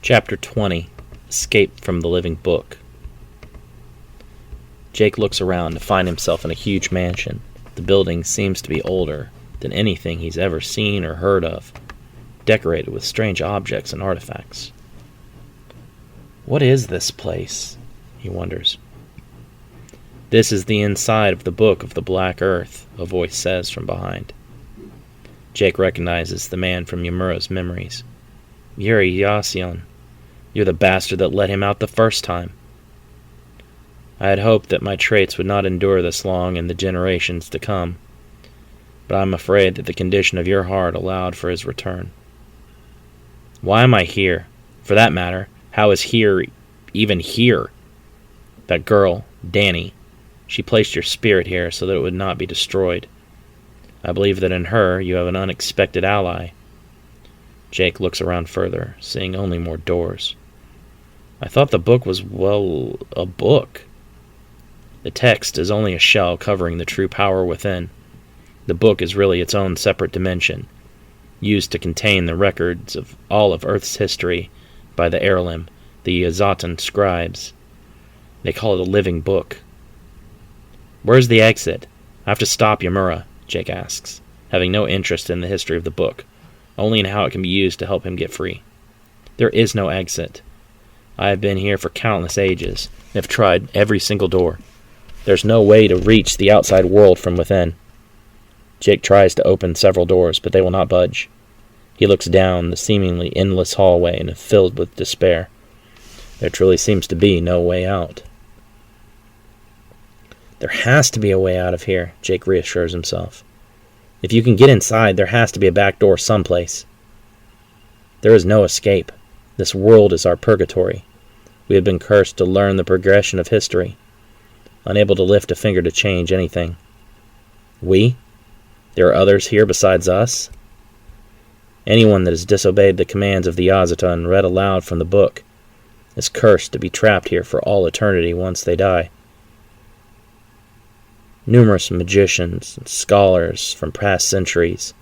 Chapter 20. Escape from the Living Book. Jake looks around to find himself in a huge mansion. The building seems to be older than anything he's ever seen or heard of, decorated with strange objects and artifacts. What is this place? He wonders. This is the inside of the Book of the Black Earth, a voice says from behind. Jake recognizes the man from Yamura's memories. Yasion. You're the bastard that let him out the first time. I had hoped that my traits would not endure this long in the generations to come, but I'm afraid that the condition of your heart allowed for his return. Why am I here? For that matter, how is here even here? That girl, Danny, she placed your spirit here so that it would not be destroyed. I believe that in her you have an unexpected ally. Jake looks around further, seeing only more doors. I thought the book was, well, a book. The text is only a shell covering the true power within. The book is really its own separate dimension, used to contain the records of all of Earth's history by the Heirloom, the Yazatan scribes. They call it a living book. Where's the exit? I have to stop Yamura, Jake asks, having no interest in the history of the book, only in how it can be used to help him get free. There is no exit. I have been here for countless ages, and have tried every single door. There's no way to reach the outside world from within. Jake tries to open several doors, but they will not budge. He looks down the seemingly endless hallway and is filled with despair. There truly seems to be no way out. There has to be a way out of here, Jake reassures himself. If you can get inside, there has to be a back door someplace. There is no escape. This world is our purgatory. We have been cursed to learn the progression of history, unable to lift a finger to change anything. We? There are others here besides us? Anyone that has disobeyed the commands of the Yazata and read aloud from the book is cursed to be trapped here for all eternity once they die. Numerous magicians and scholars from past centuries,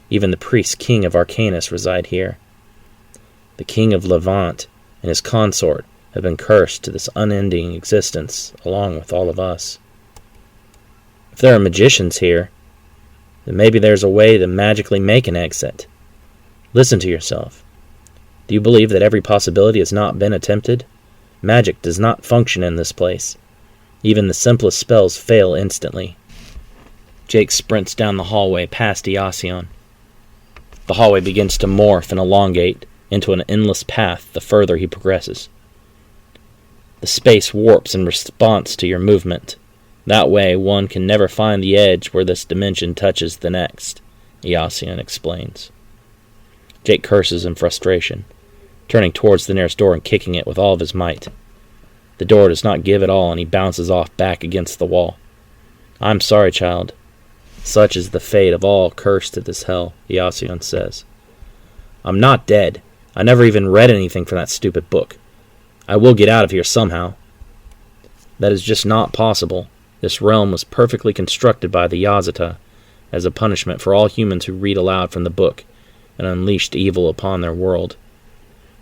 even the priest king of Arcanus, reside here. The king of Levant and his consort have been cursed to this unending existence, along with all of us. If there are magicians here, then maybe there's a way to magically make an exit. Listen to yourself. Do you believe that every possibility has not been attempted? Magic does not function in this place. Even the simplest spells fail instantly. Jake sprints down the hallway past Yasion. The hallway begins to morph and elongate into an endless path the further he progresses. The space warps in response to your movement. That way, one can never find the edge where this dimension touches the next, Yasion explains. Jake curses in frustration, turning towards the nearest door and kicking it with all of his might. The door does not give at all, and he bounces off back against the wall. I'm sorry, child. Such is the fate of all cursed to this hell, Yasion says. I'm not dead. I never even read anything from that stupid book. I will get out of here somehow. That is just not possible. This realm was perfectly constructed by the Yazata as a punishment for all humans who read aloud from the book and unleashed evil upon their world.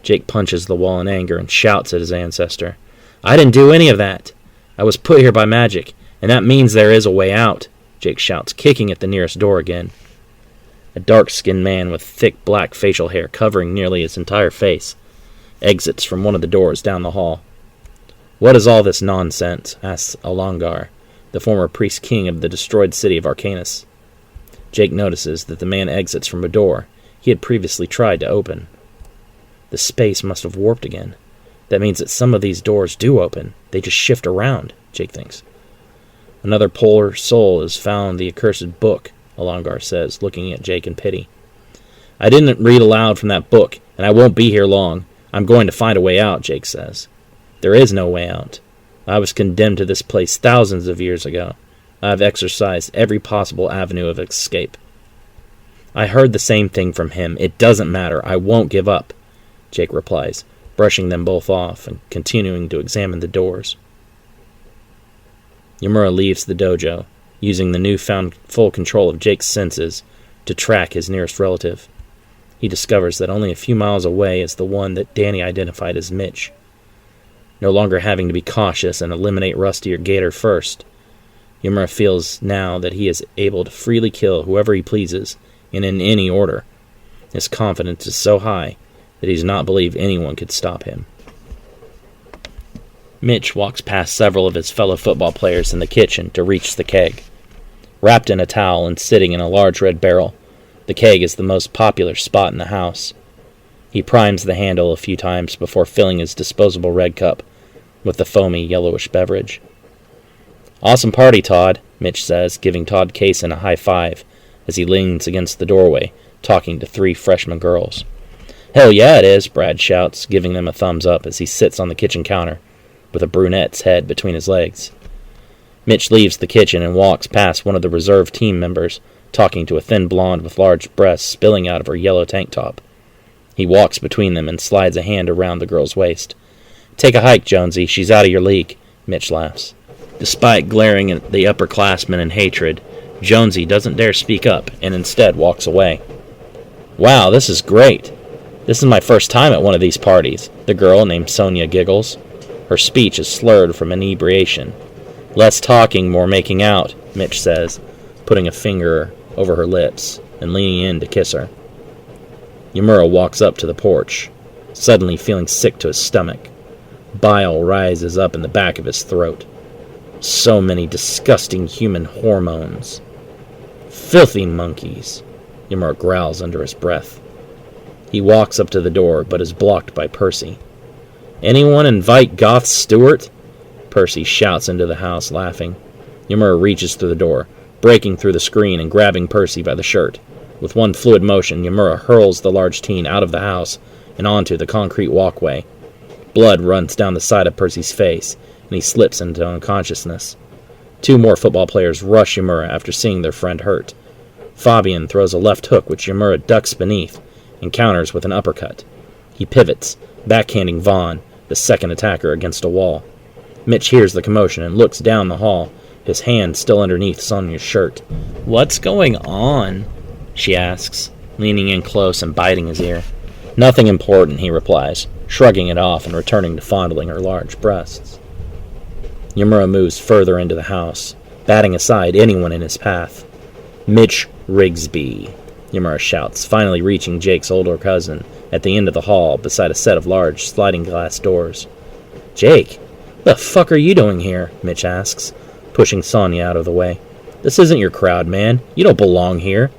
Jake punches the wall in anger and shouts at his ancestor. I didn't do any of that. I was put here by magic, and that means there is a way out, Jake shouts, kicking at the nearest door again. A dark-skinned man with thick black facial hair covering nearly his entire face exits from one of the doors down the hall. What is all this nonsense? Asks Alongar, the former priest king of the destroyed city of Arcanus. Jake notices that the man exits from a door he had previously tried to open. The space must have warped again. That means that some of these doors do open. They just shift around, Jake thinks. Another poor soul has found the accursed book, Alongar says, looking at Jake in pity. I didn't read aloud from that book, and I won't be here long. I'm going to find a way out, Jake says. There is no way out. I was condemned to this place thousands of years ago. I have exercised every possible avenue of escape. I heard the same thing from him. It doesn't matter. I won't give up, Jake replies, brushing them both off and continuing to examine the doors. Yamura leaves the dojo, using the newfound full control of Jake's senses to track his nearest relative. he discovers that only a few miles away is the one that Danny identified as Mitch. No longer having to be cautious and eliminate Rusty or Gator first, Yamura feels now that he is able to freely kill whoever he pleases and in any order. His confidence is so high that he does not believe anyone could stop him. Mitch walks past several of his fellow football players in the kitchen to reach the keg. Wrapped in a towel and sitting in a large red barrel, the keg is the most popular spot in the house. He primes the handle a few times before filling his disposable red cup with the foamy, yellowish beverage. "Awesome party, Todd," Mitch says, giving Todd Kaysen a high five as he leans against the doorway, talking to 3 freshman girls. "Hell yeah, it is," Brad shouts, giving them a thumbs up as he sits on the kitchen counter with a brunette's head between his legs. Mitch leaves the kitchen and walks past one of the reserve team members, talking to a thin blonde with large breasts spilling out of her yellow tank top. He walks between them and slides a hand around the girl's waist. "Take a hike, Jonesy. She's out of your league," Mitch laughs. Despite glaring at the upperclassmen in hatred, Jonesy doesn't dare speak up and instead walks away. "Wow, this is great. This is my first time at one of these parties," the girl named Sonia giggles. Her speech is slurred from inebriation. "Less talking, more making out," Mitch says, putting a finger over her lips and leaning in to kiss her. Yamura walks up to the porch, suddenly feeling sick to his stomach. Bile rises up in the back of his throat. So many disgusting human hormones. "Filthy monkeys," Yamura growls under his breath. He walks up to the door, but is blocked by Percy. "Anyone invite Goth Stewart?" Percy shouts into the house, laughing. Yamura reaches through the door, breaking through the screen and grabbing Percy by the shirt. With one fluid motion, Yamura hurls the large teen out of the house and onto the concrete walkway. Blood runs down the side of Percy's face, and he slips into unconsciousness. 2 more football players rush Yamura after seeing their friend hurt. Fabian throws a left hook which Yamura ducks beneath and counters with an uppercut. He pivots, backhanding Vaughn, the second attacker, against a wall. Mitch hears the commotion and looks down the hall, his hand still underneath Sonia's shirt. "What's going on?" she asks, leaning in close and biting his ear. "Nothing important," he replies, shrugging it off and returning to fondling her large breasts. Yamura moves further into the house, batting aside anyone in his path. "Mitch Rigsby," Yamura shouts, finally reaching Jake's older cousin at the end of the hall beside a set of large sliding glass doors. "Jake, what the fuck are you doing here?" Mitch asks, pushing Sonia out of the way. "This isn't your crowd, man. You don't belong here."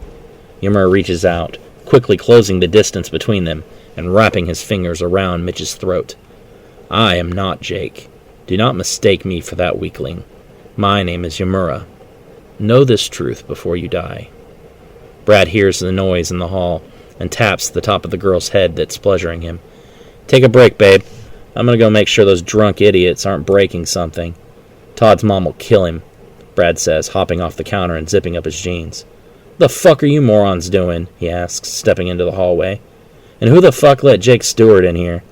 Yamura reaches out, quickly closing the distance between them and wrapping his fingers around Mitch's throat. "I am not Jake. Do not mistake me for that weakling. My name is Yamura. Know this truth before you die." Brad hears the noise in the hall and taps the top of the girl's head that's pleasuring him. "Take a break, babe. I'm gonna go make sure those drunk idiots aren't breaking something. Todd's mom will kill him," Brad says, hopping off the counter and zipping up his jeans. "The fuck are you morons doing?" he asks, stepping into the hallway. "And who the fuck let Jake Stewart in here?"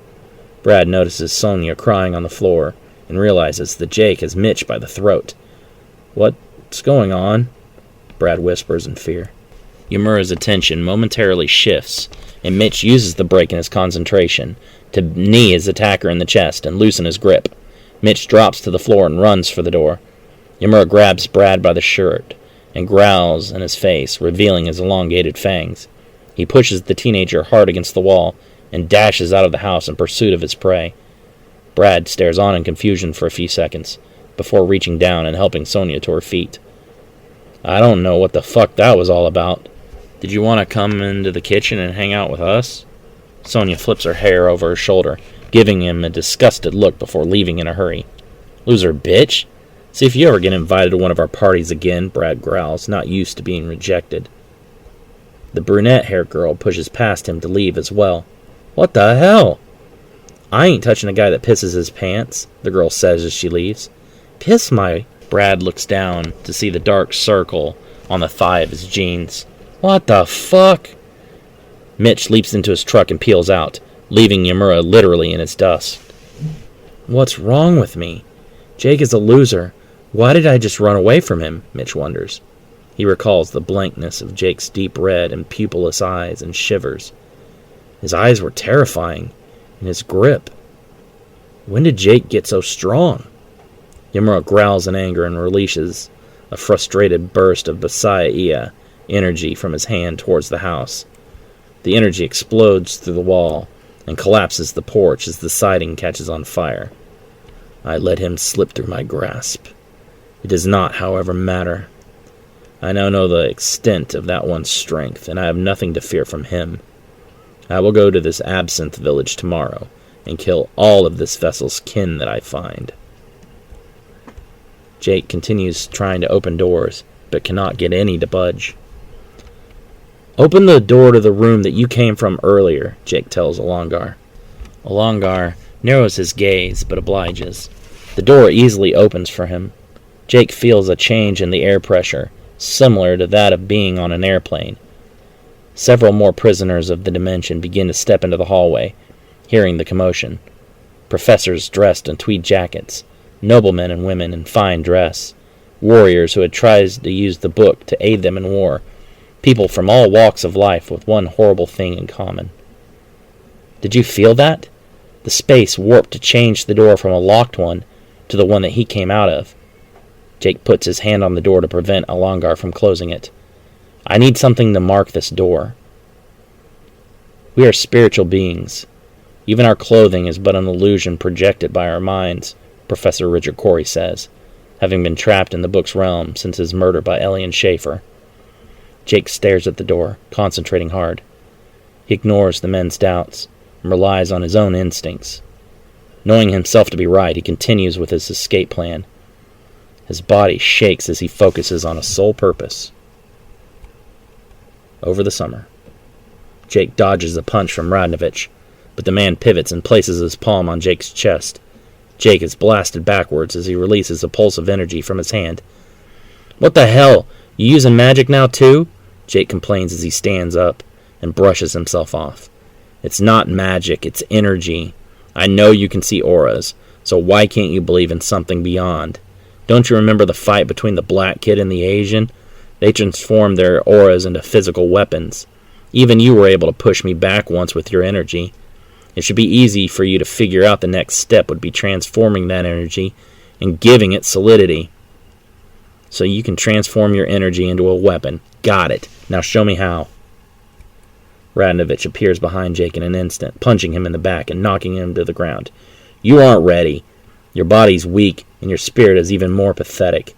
Brad notices Sonia crying on the floor and realizes that Jake has Mitch by the throat. "What's going on?" Brad whispers in fear. Yamura's attention momentarily shifts, and Mitch uses the break in his concentration to knee his attacker in the chest and loosen his grip. Mitch drops to the floor and runs for the door. Yamura grabs Brad by the shirt and growls in his face, revealing his elongated fangs. He pushes the teenager hard against the wall and dashes out of the house in pursuit of his prey. Brad stares on in confusion for a few seconds, before reaching down and helping Sonia to her feet. "I don't know what the fuck that was all about. Did you want to come into the kitchen and hang out with us?" Sonia flips her hair over her shoulder, giving him a disgusted look before leaving in a hurry. "Loser bitch. See if you ever get invited to one of our parties again," Brad growls, not used to being rejected. The brunette-haired girl pushes past him to leave as well. "What the hell?" "I ain't touching a guy that pisses his pants," the girl says as she leaves. "Piss my..." Brad looks down to see the dark circle on the thigh of his jeans. "What the fuck?" Mitch leaps into his truck and peels out, leaving Yamura literally in its dust. "What's wrong with me? Jake is a loser. Why did I just run away from him?" Mitch wonders. He recalls the blankness of Jake's deep red and pupilless eyes and shivers. His eyes were terrifying, and his grip. When did Jake get so strong? Yamura growls in anger and releases a frustrated burst of Basaya energy from his hand towards the house. The energy explodes through the wall and collapses the porch as the siding catches on fire. I let him slip through my grasp. It does not, however, matter. I now know the extent of that one's strength, and I have nothing to fear from him. I will go to this Absinthe village tomorrow and kill all of this vessel's kin that I find. Jake continues trying to open doors, but cannot get any to budge. Open the door to the room that you came from earlier, Jake tells Alongar. Alongar narrows his gaze, but obliges. The door easily opens for him. Jake feels a change in the air pressure, similar to that of being on an airplane. Several more prisoners of the dimension begin to step into the hallway, hearing the commotion. Professors dressed in tweed jackets, noblemen and women in fine dress, warriors who had tried to use the book to aid them in war, people from all walks of life with one horrible thing in common. Did you feel that? The space warped to change the door from a locked one to the one that he came out of. Jake puts his hand on the door to prevent Alongar from closing it. I need something to mark this door. We are spiritual beings. Even our clothing is but an illusion projected by our minds, Professor Richard Corey says, having been trapped in the book's realm since his murder by Elian Schaefer. Jake stares at the door, concentrating hard. He ignores the men's doubts and relies on his own instincts. Knowing himself to be right, he continues with his escape plan. His body shakes as he focuses on a sole purpose. Over the summer. Jake dodges a punch from Radnovich, but the man pivots and places his palm on Jake's chest. Jake is blasted backwards as he releases a pulse of energy from his hand. What the hell? You using magic now too? Jake complains as he stands up and brushes himself off. It's not magic, it's energy. I know you can see auras, so why can't you believe in something beyond? Don't you remember the fight between the black kid and the Asian? They transformed their auras into physical weapons. Even you were able to push me back once with your energy. It should be easy for you to figure out the next step would be transforming that energy and giving it solidity. So you can transform your energy into a weapon. Got it. Now show me how. Radnovich appears behind Jake in an instant, punching him in the back and knocking him to the ground. You aren't ready. Your body's weak, and your spirit is even more pathetic.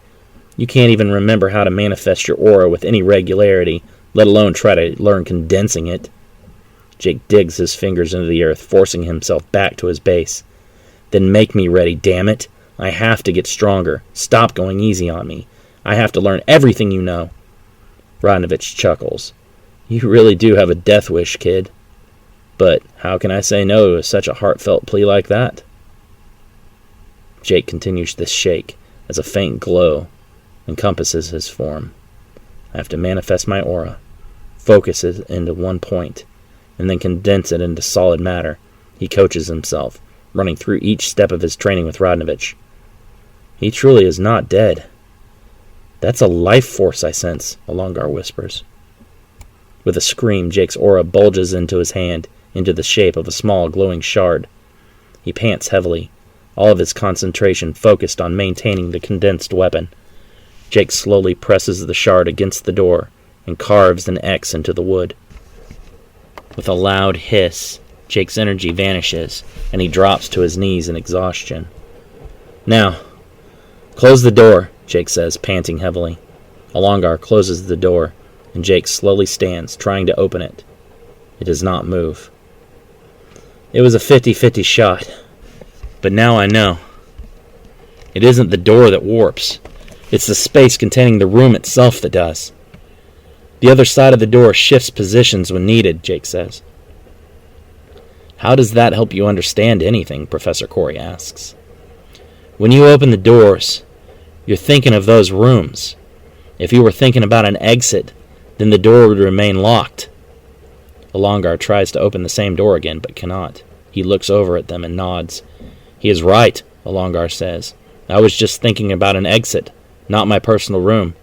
You can't even remember how to manifest your aura with any regularity, let alone try to learn condensing it. Jake digs his fingers into the earth, forcing himself back to his base. Then make me ready, damn it. I have to get stronger. Stop going easy on me. I have to learn everything you know. Radnovich chuckles. You really do have a death wish, kid. But how can I say no to such a heartfelt plea like that? Jake continues to shake as a faint glow encompasses his form. I have to manifest my aura, focus it into one point, and then condense it into solid matter. He coaches himself, running through each step of his training with Radnovich. He truly is not dead. That's a life force I sense, Alongar whispers. With a scream, Jake's aura bulges into his hand, into the shape of a small glowing shard. He pants heavily, all of his concentration focused on maintaining the condensed weapon. Jake slowly presses the shard against the door and carves an X into the wood. With a loud hiss, Jake's energy vanishes, and he drops to his knees in exhaustion. Now, close the door, Jake says, panting heavily. Alongar closes the door, and Jake slowly stands, trying to open it. It does not move. It was a 50-50 shot, but now I know. It isn't the door that warps. It's the space containing the room itself that does. The other side of the door shifts positions when needed, Jake says. How does that help you understand anything? Professor Corey asks. When you open the doors, you're thinking of those rooms. If you were thinking about an exit, then the door would remain locked. Alongar tries to open the same door again, but cannot. He looks over at them and nods. He is right, Alongar says. I was just thinking about an exit, not my personal room.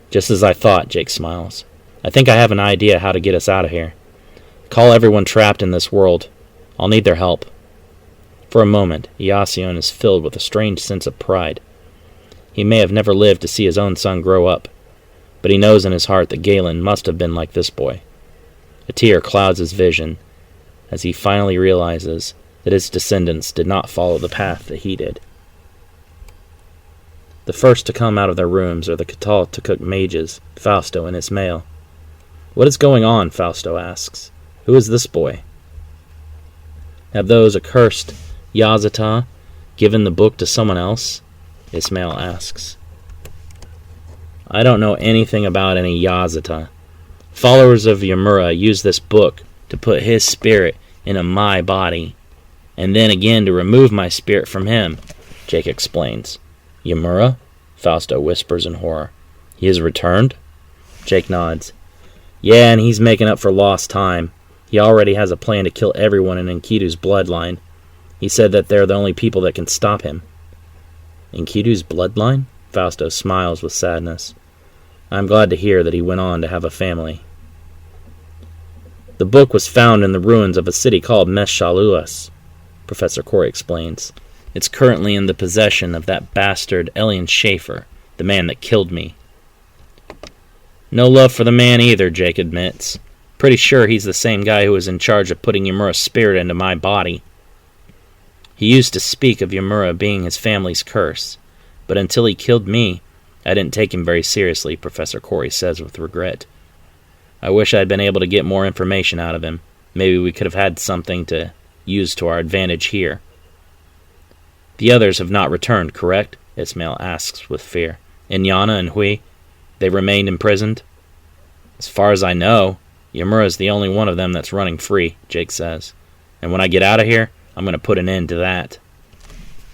Just as I thought, Jake smiles. I think I have an idea how to get us out of here. Call everyone trapped in this world. I'll need their help. For a moment, Yasion is filled with a strange sense of pride. He may have never lived to see his own son grow up, but he knows in his heart that Galen must have been like this boy. A tear clouds his vision as he finally realizes that his descendants did not follow the path that he did. The first to come out of their rooms are the Catal to cook mages, Fausto and Ismael. "What is going on?" Fausto asks. "Who is this boy?" "Have those accursed Yazata given the book to someone else?" Ismael asks. "I don't know anything about any Yazata. Followers of Yamura use this book to put his spirit into my body, and then again to remove my spirit from him," Jake explains. "Yamura?" Fausto whispers in horror. "He has returned?" Jake nods. "Yeah, and he's making up for lost time. He already has a plan to kill everyone in Enkidu's bloodline. He said that they're the only people that can stop him." "Enkidu's bloodline?" Fausto smiles with sadness. "I'm glad to hear that he went on to have a family." "The book was found in the ruins of a city called Meshaluas," Professor Corey explains. "It's currently in the possession of that bastard Elian Schaefer, the man that killed me." "No love for the man either," Jake admits. "Pretty sure he's the same guy who was in charge of putting Yamura's spirit into my body." "He used to speak of Yamura being his family's curse, but until he killed me, I didn't take him very seriously," Professor Corey says with regret. "I wish I had been able to get more information out of him. Maybe we could have had something to use to our advantage here." "The others have not returned, correct?" Ismael asks with fear. "Inyana and Hui, they remained imprisoned?" "As far as I know, Yamura is the only one of them that's running free," Jake says. "And when I get out of here, I'm going to put an end to that."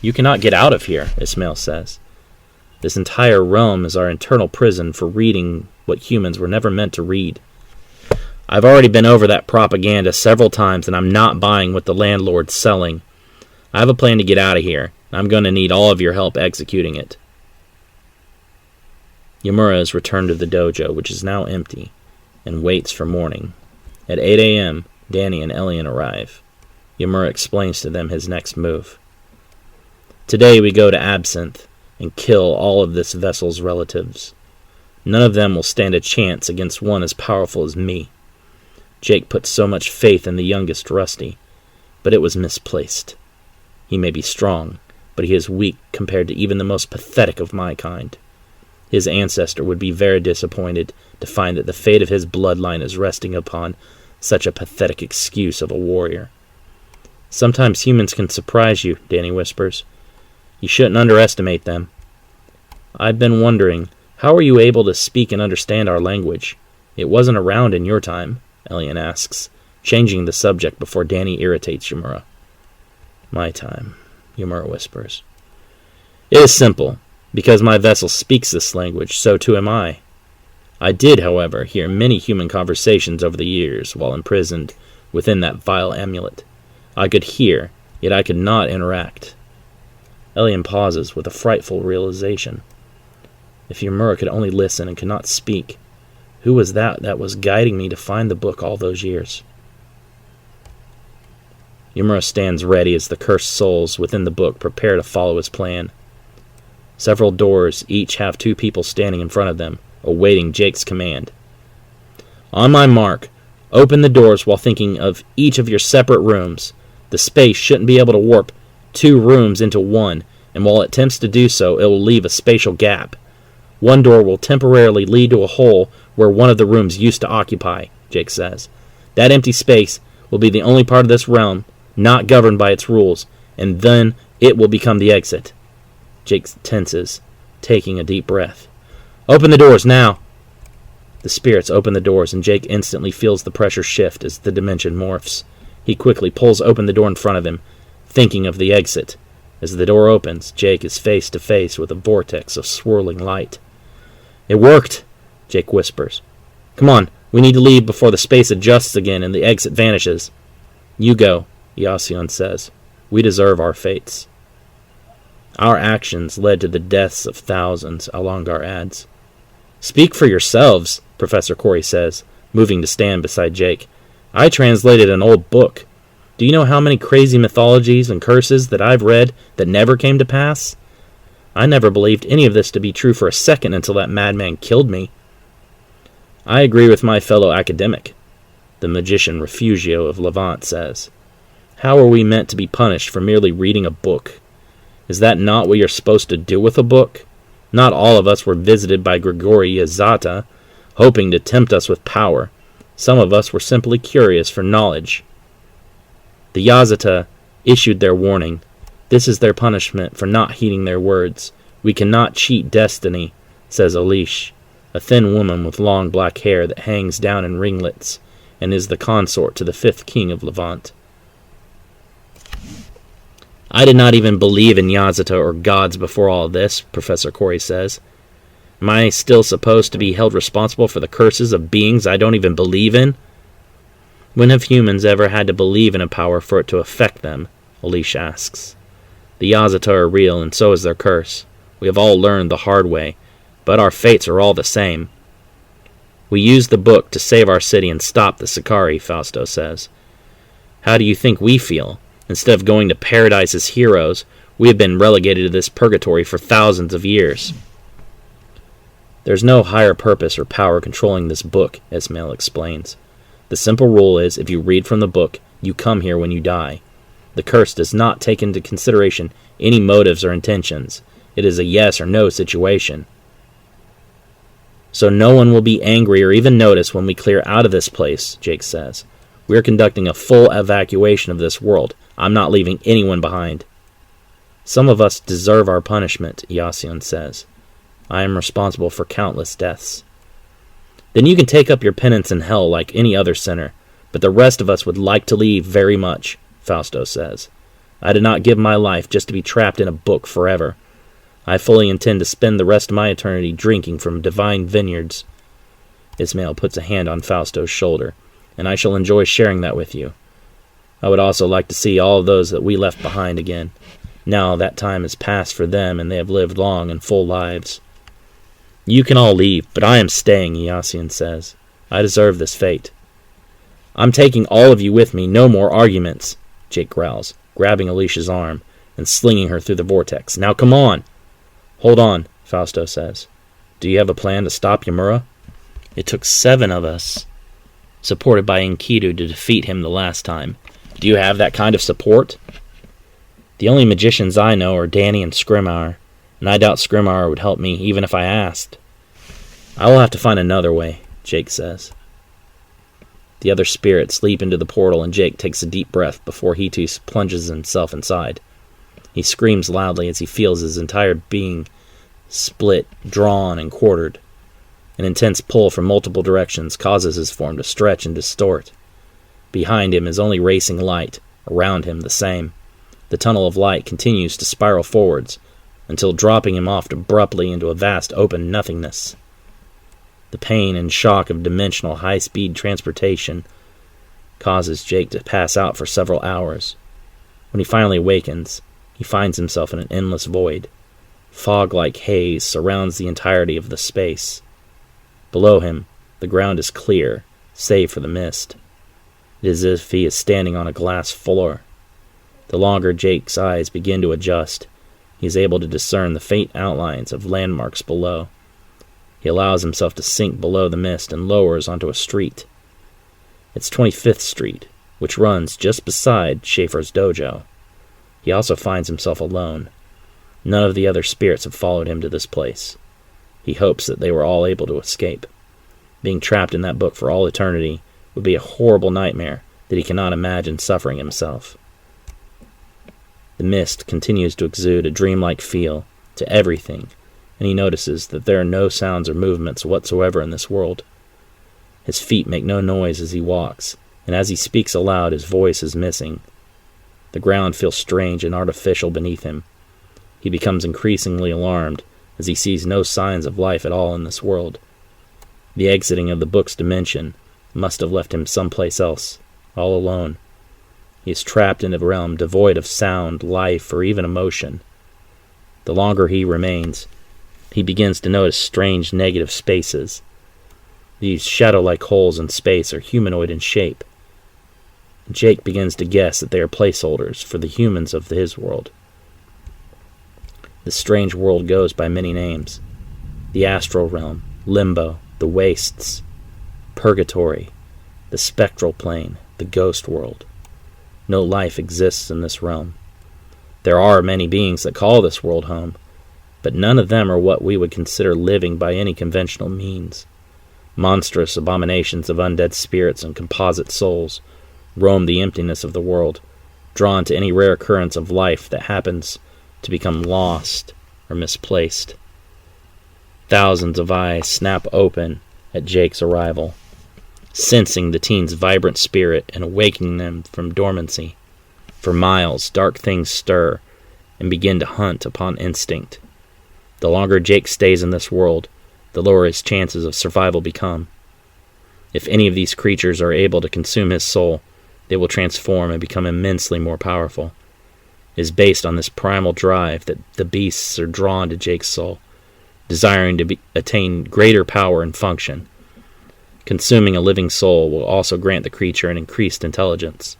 "You cannot get out of here," Ismael says. "This entire realm is our internal prison for reading what humans were never meant to read. I've already been over that propaganda several times, and I'm not buying what the landlord's selling. I have a plan to get out of here, and I'm going to need all of your help executing it." Yamura is returned to the dojo, which is now empty, and waits for morning. At 8 a.m., Danny and Elian arrive. Yamura explains to them his next move. "Today we go to Absinthe and kill all of this vessel's relatives. None of them will stand a chance against one as powerful as me. Jake put so much faith in the youngest Rusty, but it was misplaced. He may be strong, but he is weak compared to even the most pathetic of my kind. His ancestor would be very disappointed to find that the fate of his bloodline is resting upon such a pathetic excuse of a warrior." "Sometimes humans can surprise you," Danny whispers. "You shouldn't underestimate them." "I've been wondering, how are you able to speak and understand our language? It wasn't around in your time," Elian asks, changing the subject before Danny irritates Yamura. "My time," Yamura whispers. "It is simple. Because my vessel speaks this language, so too am I. I did, however, hear many human conversations over the years while imprisoned within that vile amulet. I could hear, yet I could not interact." Elian pauses with a frightful realization. If Yamura could only listen and could not speak, who was that was guiding me to find the book all those years? Yamura stands ready as the cursed souls within the book prepare to follow his plan. Several doors each have 2 people standing in front of them, awaiting Jake's command. "On my mark, open the doors while thinking of each of your separate rooms. The space shouldn't be able to warp 2 rooms into one, and while it attempts to do so, it will leave a spatial gap. One door will temporarily lead to a hole where one of the rooms used to occupy," Jake says. "That empty space will be the only part of this realm not governed by its rules, and then it will become the exit." Jake tenses, taking a deep breath. "Open the doors, now!" The spirits open the doors, and Jake instantly feels the pressure shift as the dimension morphs. He quickly pulls open the door in front of him, thinking of the exit. As the door opens, Jake is face to face with a vortex of swirling light. "It worked," Jake whispers. "Come on, we need to leave before the space adjusts again and the exit vanishes." "You go," Yasion says. "We deserve our fates." "Our actions led to the deaths of thousands," Alongar adds. "Speak for yourselves," Professor Corey says, moving to stand beside Jake. I translated an old book. Do you know how many crazy mythologies and curses that I've read that never came to pass? I never believed any of this to be true for a second until that madman killed me." "I agree with my fellow academic," the magician Refugio of Levant says. "How are we meant to be punished for merely reading a book? Is that not what you're supposed to do with a book? Not all of us were visited by Grigori Yazata, hoping to tempt us with power. Some of us were simply curious for knowledge." The Yazata issued their warning. This is their punishment for not heeding their words. "We cannot cheat destiny," says Elish, a thin woman with long black hair that hangs down in ringlets, and is the consort to the 5th king of Levant. "I did not even believe in Yazata or gods before all this," Professor Corey says. "Am I still supposed to be held responsible for the curses of beings I don't even believe in?" "When have humans ever had to believe in a power for it to affect them?" Elish asks. "The Yazata are real, and so is their curse. We have all learned the hard way, but our fates are all the same." "We used the book to save our city and stop the Sicarii," Fausto says. "How do you think we feel? Instead of going to paradise as heroes, we have been relegated to this purgatory for thousands of years." "There's no higher purpose or power controlling this book," Ismail explains. "The simple rule is, if you read from the book, you come here when you die. The curse does not take into consideration any motives or intentions. It is a yes or no situation. So no one will be angry or even notice when we clear out of this place," Jake says. "We are conducting a full evacuation of this world. I'm not leaving anyone behind." "Some of us deserve our punishment," Yasion says. "I am responsible for countless deaths." "Then you can take up your penance in hell like any other sinner, but the rest of us would like to leave very much," Fausto says. "I did not give my life just to be trapped in a book forever. I fully intend to spend the rest of my eternity drinking from divine vineyards." Ismail puts a hand on Fausto's shoulder. "And I shall enjoy sharing that with you. I would also like to see all of those that we left behind again. Now that time has passed for them, and they have lived long and full lives." "You can all leave, but I am staying," Yasin says. "I deserve this fate." "I'm taking all of you with me. No more arguments," Jake growls, grabbing Alicia's arm and slinging her through the vortex. "Now come on." "Hold on," Fausto says. "Do you have a plan to stop Yamura? It took 7 of us, supported by Enkidu, to defeat him the last time. Do you have that kind of support?" "The only magicians I know are Danny and Scrimar, and I doubt Scrimar would help me even if I asked." "I will have to find another way," Jake says. The other spirits leap into the portal, and Jake takes a deep breath before he too plunges himself inside. He screams loudly as he feels his entire being split, drawn, and quartered. An intense pull from multiple directions causes his form to stretch and distort. Behind him is only racing light, around him the same. The tunnel of light continues to spiral forwards, until dropping him off abruptly into a vast open nothingness. The pain and shock of dimensional high-speed transportation causes Jake to pass out for several hours. When he finally awakens, he finds himself in an endless void. Fog-like haze surrounds the entirety of the space. Below him, the ground is clear, save for the mist. It is as if he is standing on a glass floor. The longer Jake's eyes begin to adjust, he is able to discern the faint outlines of landmarks below. He allows himself to sink below the mist and lowers onto a street. It's 25th Street, which runs just beside Schaefer's dojo. He also finds himself alone. None of the other spirits have followed him to this place. He hopes that they were all able to escape. Being trapped in that book for all eternity would be a horrible nightmare that he cannot imagine suffering himself. The mist continues to exude a dreamlike feel to everything, and he notices that there are no sounds or movements whatsoever in this world. His feet make no noise as he walks, and as he speaks aloud, his voice is missing. The ground feels strange and artificial beneath him. He becomes increasingly alarmed as he sees no signs of life at all in this world. The exiting of the book's dimension must have left him someplace else, all alone. He is trapped in a realm devoid of sound, life, or even emotion. The longer he remains, he begins to notice strange negative spaces. These shadow-like holes in space are humanoid in shape, Jake begins to guess that they are placeholders for the humans of his world. This strange world goes by many names: the astral realm, limbo, the wastes, purgatory, the spectral plane, the ghost world. No life exists in this realm. There are many beings that call this world home, but none of them are what we would consider living by any conventional means. Monstrous abominations of undead spirits and composite souls roam the emptiness of the world, drawn to any rare occurrence of life that happens to become lost or misplaced. Thousands of eyes snap open at Jake's arrival, sensing the teen's vibrant spirit and awakening them from dormancy. For miles, dark things stir and begin to hunt upon instinct. The longer Jake stays in this world, the lower his chances of survival become. If any of these creatures are able to consume his soul, they will transform and become immensely more powerful. It is based on this primal drive that the beasts are drawn to Jake's soul, desiring to attain greater power and function. Consuming a living soul will also grant the creature an increased intelligence.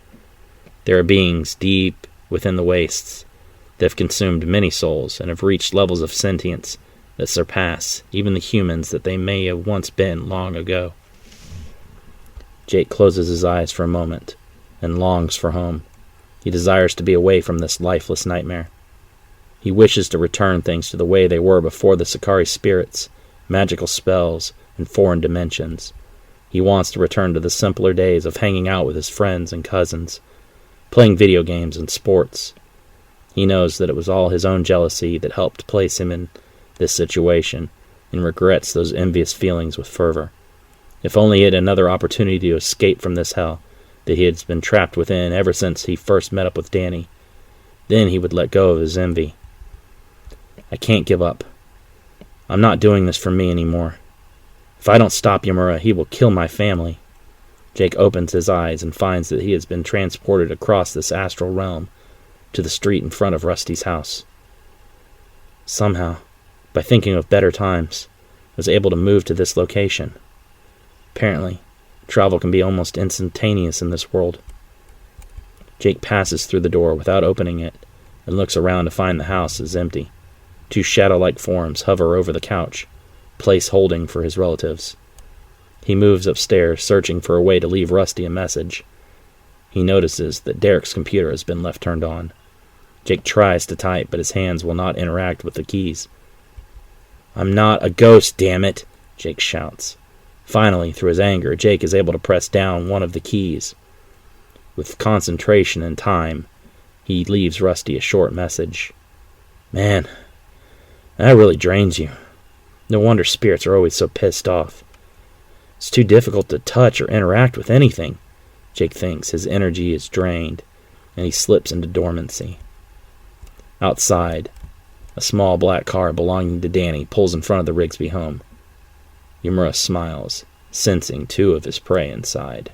There are beings deep within the wastes that have consumed many souls and have reached levels of sentience that surpass even the humans that they may have once been long ago. Jake closes his eyes for a moment and longs for home. He desires to be away from this lifeless nightmare. He wishes to return things to the way they were before the Sakari spirits, magical spells, and foreign dimensions. He wants to return to the simpler days of hanging out with his friends and cousins, playing video games and sports. He knows that it was all his own jealousy that helped place him in this situation, and regrets those envious feelings with fervor. If only he had another opportunity to escape from this hell that he has been trapped within ever since he first met up with Danny. Then he would let go of his envy. I can't give up. I'm not doing this for me anymore. If I don't stop Yamura, he will kill my family. Jake opens his eyes and finds that he has been transported across this astral realm to the street in front of Rusty's house. Somehow, by thinking of better times, I was able to move to this location. Apparently, travel can be almost instantaneous in this world. Jake passes through the door without opening it and looks around to find the house is empty. Two shadow-like forms hover over the couch, place holding for his relatives. He moves upstairs, searching for a way to leave Rusty a message. He notices that Derek's computer has been left turned on. Jake tries to type, but his hands will not interact with the keys. "I'm not a ghost, damn it!" Jake shouts. Finally, through his anger, Jake is able to press down one of the keys. With concentration and time, he leaves Rusty a short message. "Man, that really drains you. No wonder spirits are always so pissed off. It's too difficult to touch or interact with anything." Jake thinks his energy is drained, and he slips into dormancy. Outside, a small black car belonging to Danny pulls in front of the Rigsby home. Yamura smiles, sensing two of his prey inside.